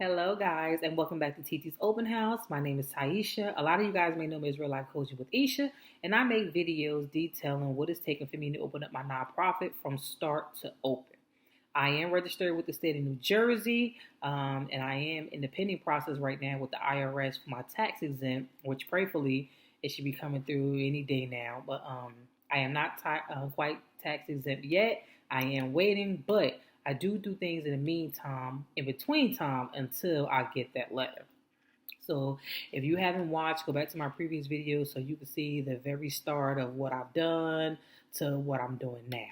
Hello, guys, and welcome back to TT's Open House. My name is Taisha. A lot of you guys may know me as Real Life Coaching with Isha, and I make videos detailing what it's taken for me to open up my nonprofit from start to open. I am registered with the state of New Jersey, and I am in the pending process right now with the IRS for my tax exempt, which prayerfully it should be coming through any day now. But I am not quite tax exempt yet. I am waiting, but I do things in the meantime, in between time, until I get that letter. So if you haven't watched, go back to my previous videos so you can see the very start of what I've done to what I'm doing now.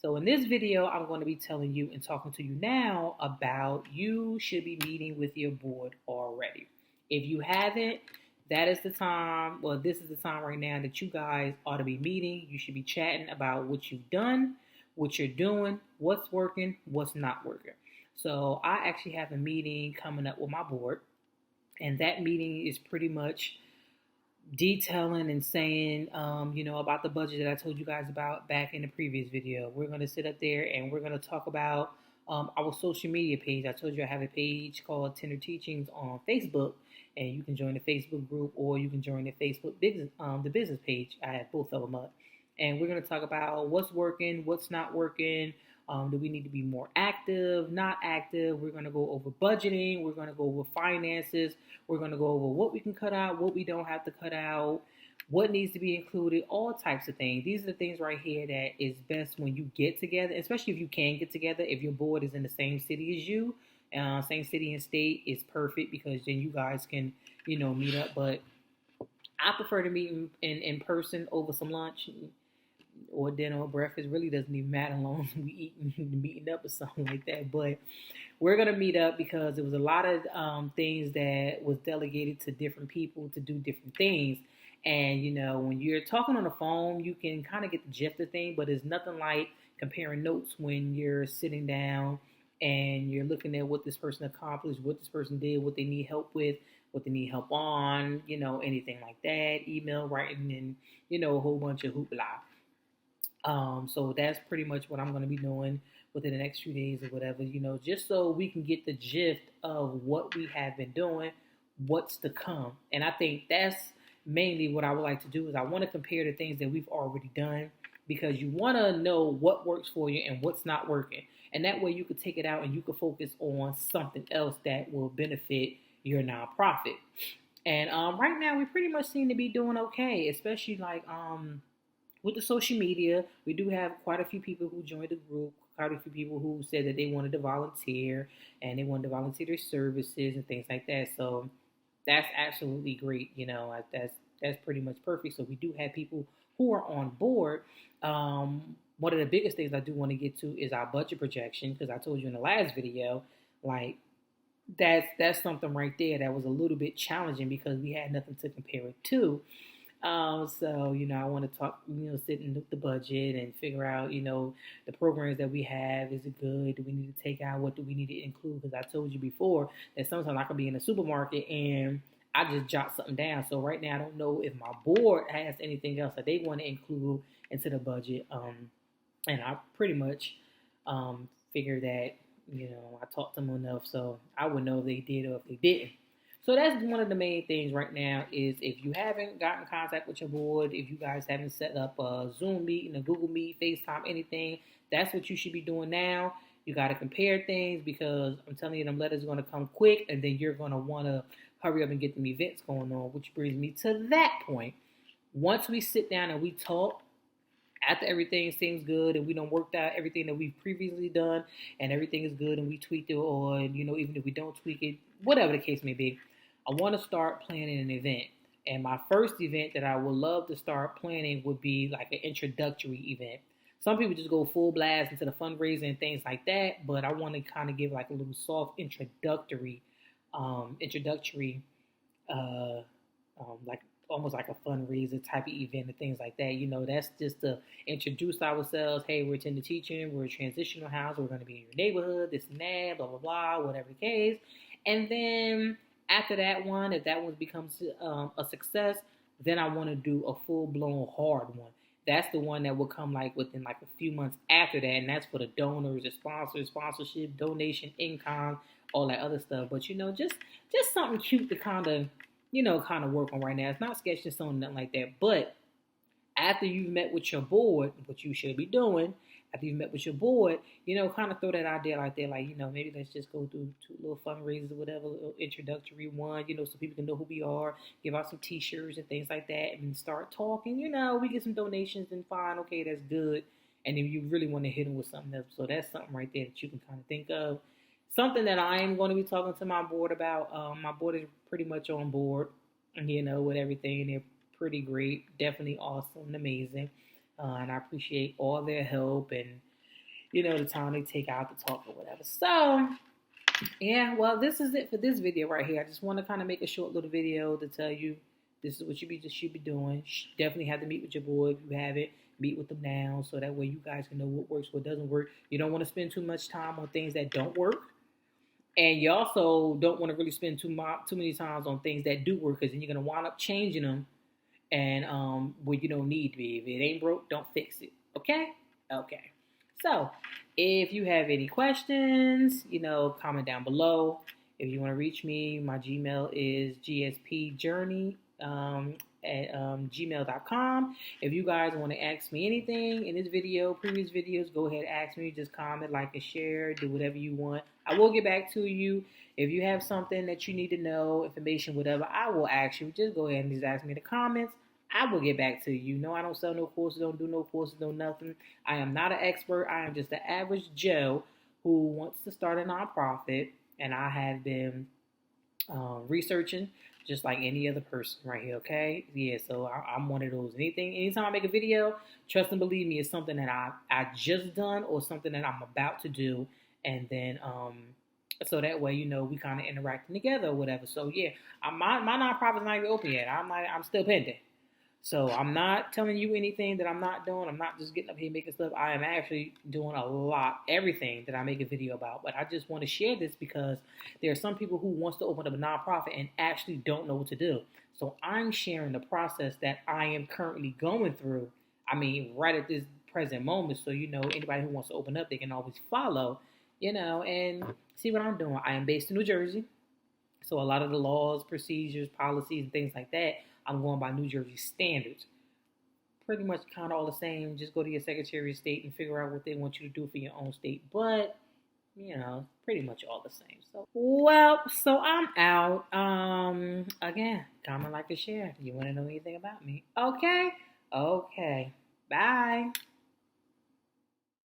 So in this video, I'm going to be telling you and talking to you now about you should be meeting with your board already. If you haven't, that is the time, well, this is the time right now that you guys ought to be meeting. You should be chatting about what you've done, what you're doing, what's working, what's not working. So I actually have a meeting coming up with my board, and that meeting is pretty much detailing and saying, about the budget that I told you guys about back in the previous video. We're going to sit up there and we're going to talk about our social media page. I told you I have a page called Tender Teachings on Facebook, and you can join the Facebook group or you can join the Facebook business, the business page. I have both of them up. And we're going to talk about what's working, what's not working. Do we need to be more active, not active? We're going to go over budgeting. We're going to go over finances. We're going to go over what we can cut out, what we don't have to cut out, what needs to be included, all types of things. These are the things right here that is best when you get together, especially if you can get together. If your board is in the same city as you, same city and state, is perfect because then you guys can, meet up. But I prefer to meet in person over some lunch or dinner or breakfast. Really doesn't even matter as long as we meeting up or something like that. But we're gonna meet up because there was a lot of things that was delegated to different people to do different things. And when you're talking on the phone, you can kind of get the gist of things, but it's nothing like comparing notes when you're sitting down and you're looking at what this person accomplished, what this person did, what they need help with, what they need help on, anything like that, email writing, and a whole bunch of hoopla. So that's pretty much what I'm going to be doing within the next few days or whatever, just so we can get the gist of what we have been doing, what's to come. And I think that's mainly what I would like to do is I want to compare the things that we've already done because you want to know what works for you and what's not working. And that way you could take it out and you could focus on something else that will benefit your nonprofit. And right now we pretty much seem to be doing okay, especially like with the social media. We do have quite a few people who joined the group, quite a few people who said that they wanted to volunteer and they wanted to volunteer their services and things like that. So that's absolutely great. That's pretty much perfect. So we do have people who are on board. One of the biggest things I do want to get to is our budget projection because I told you in the last video, like that's something right there that was a little bit challenging because we had nothing to compare it to. So, I want to talk, sit and look at the budget and figure out, the programs that we have. Is it good? Do we need to take out? What do we need to include? Because I told you before that sometimes I could be in a supermarket and I just jot something down. So right now I don't know if my board has anything else that they want to include into the budget. And I pretty much figure that, I talked to them enough so I would know if they did or if they didn't. So that's one of the main things right now is if you haven't gotten in contact with your board, if you guys haven't set up a Zoom meeting, a Google Meet, FaceTime, anything, that's what you should be doing now. You got to compare things because I'm telling you, them letters are going to come quick and then you're going to want to hurry up and get them events going on, which brings me to that point. Once we sit down and we talk, after everything seems good and we don't worked out everything that we've previously done and everything is good and we tweaked it or, even if we don't tweak it, whatever the case may be, I want to start planning an event. And my first event that I would love to start planning would be like an introductory event. Some people just go full blast into the fundraising and things like that, but I want to kind of give like a little soft introductory, like almost like a fundraiser type of event and things like that. That's just to introduce ourselves. Hey, we're Tender Teaching, we're a transitional house, we're going to be in your neighborhood, this and that, blah, blah, blah, whatever the case. And then after that one, if that one becomes a success, then I want to do a full-blown hard one. That's the one that will come like within like a few months after that, and that's for the donors, the sponsors, sponsorship, donation, income, all that other stuff. But just something cute to kind of kind of work on right now. It's not sketch and sewing, nothing like that. But after you've met with your board, what you should be doing after you've met with your board, kind of throw that idea out there, like, maybe let's just go through two little fundraisers or whatever, a little introductory one, so people can know who we are, give out some t-shirts and things like that, and start talking. We get some donations, and fine, okay, that's good. And then you really want to hit them with something else. So that's something right there that you can kind of think of. Something that I am going to be talking to my board about. My board is pretty much on board, with everything. They're pretty great, definitely awesome and amazing. And I appreciate all their help and, the time they take out to talk or whatever. So, yeah, well, this is it for this video right here. I just want to kind of make a short little video to tell you this is what you should be doing. Definitely have to meet with your board if you haven't. Meet with them now so that way you guys can know what works, what doesn't work. You don't want to spend too much time on things that don't work. And you also don't want to really spend too many times on things that do work, because then you're going to wind up changing them and where you don't need to be. If it ain't broke, don't fix it. Okay? Okay. So, if you have any questions, comment down below. If you want to reach me, my Gmail is gspjourney at gmail.com. If you guys want to ask me anything in this video, previous videos, go ahead and ask me. Just comment, like, and share. Do whatever you want. I will get back to you. If you have something that you need to know, information, whatever, I will ask you. Just go ahead and just ask me in the comments. I will get back to you. No, I don't sell no courses, don't do no courses, no nothing. I am not an expert. I am just an average Joe who wants to start a nonprofit, and I have been researching just like any other person right here, okay? Yeah, so I'm one of those. Anytime I make a video, trust and believe me, it's something that I just done or something that I'm about to do, and then so that way, we kind of interacting together or whatever. So yeah, my nonprofit's not even open yet. I'm still pending. So I'm not telling you anything that I'm not doing. I'm not just getting up here making stuff. I am actually doing a lot, everything that I make a video about. But I just want to share this because there are some people who wants to open up a nonprofit and actually don't know what to do. So I'm sharing the process that I am currently going through. I mean, right at this present moment. So, anybody who wants to open up, they can always follow, and see what I'm doing. I am based in New Jersey. So a lot of the laws, procedures, policies, and things like that, I'm going by New Jersey standards. Pretty much kind of all the same. Just go to your Secretary of State and figure out what they want you to do for your own state. But, pretty much all the same. So I'm out. Again, comment, like, and share. You want to know anything about me? Okay. Okay. Bye.